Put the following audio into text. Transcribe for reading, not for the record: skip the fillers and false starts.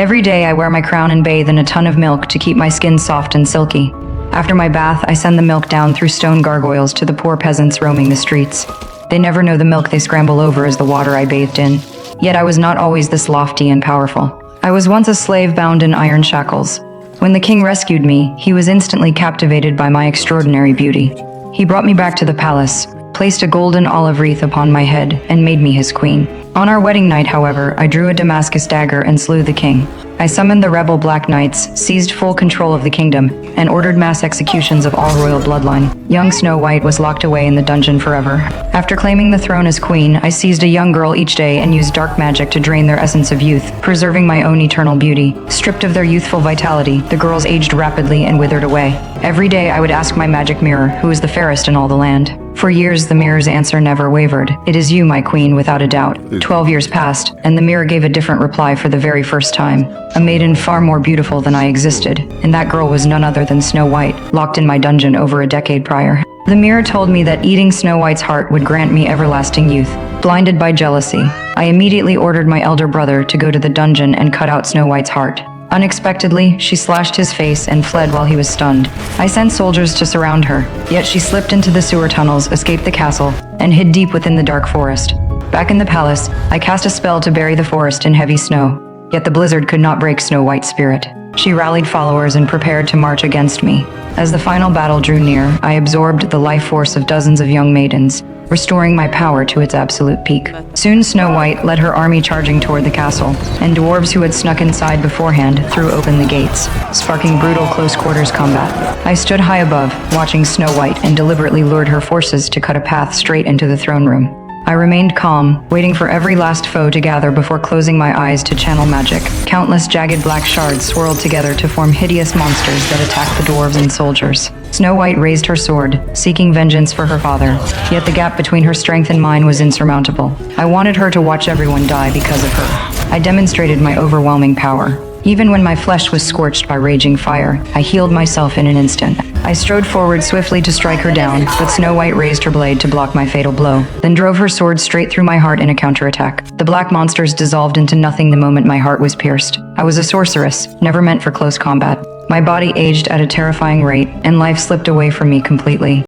Every day I wear my crown and bathe in a ton of milk to keep my skin soft and silky. After my bath, I send the milk down through stone gargoyles to the poor peasants roaming the streets. They never know the milk they scramble over is the water I bathed in. Yet I was not always this lofty and powerful. I was once a slave bound in iron shackles. When the king rescued me, he was instantly captivated by my extraordinary beauty. He brought me back to the palace, placed a golden olive wreath upon my head, and made me his queen. On our wedding night, however, I drew a Damascus dagger and slew the king. I summoned the rebel Black Knights, seized full control of the kingdom, and ordered mass executions of all royal bloodline. Young Snow White was locked away in the dungeon forever. After claiming the throne as queen, I seized a young girl each day and used dark magic to drain their essence of youth, preserving my own eternal beauty. Stripped of their youthful vitality, the girls aged rapidly and withered away. Every day I would ask my magic mirror, who is the fairest in all the land. For years, the mirror's answer never wavered. It is you, my queen, without a doubt. 12 years passed, and the mirror gave a different reply for the very first time. A maiden far more beautiful than I existed, and that girl was none other than Snow White, locked in my dungeon over a decade prior. The mirror told me that eating Snow White's heart would grant me everlasting youth. Blinded by jealousy, I immediately ordered my elder brother to go to the dungeon and cut out Snow White's heart. Unexpectedly, she slashed his face and fled while he was stunned. I sent soldiers to surround her, yet she slipped into the sewer tunnels, escaped the castle, and hid deep within the dark forest. Back in the palace, I cast a spell to bury the forest in heavy snow, yet the blizzard could not break Snow White's spirit. She rallied followers and prepared to march against me. As the final battle drew near, I absorbed the life force of dozens of young maidens, restoring my power to its absolute peak. Soon Snow White led her army charging toward the castle, and dwarves who had snuck inside beforehand threw open the gates, sparking brutal close-quarters combat. I stood high above, watching Snow White, and deliberately lured her forces to cut a path straight into the throne room. I remained calm, waiting for every last foe to gather before closing my eyes to channel magic. Countless jagged black shards swirled together to form hideous monsters that attacked the dwarves and soldiers. Snow White raised her sword, seeking vengeance for her father, yet the gap between her strength and mine was insurmountable. I wanted her to watch everyone die because of her. I demonstrated my overwhelming power. Even when my flesh was scorched by raging fire, I healed myself in an instant. I strode forward swiftly to strike her down, but Snow White raised her blade to block my fatal blow, then drove her sword straight through my heart in a counterattack. The black monsters dissolved into nothing the moment my heart was pierced. I was a sorceress, never meant for close combat. My body aged at a terrifying rate, and life slipped away from me completely.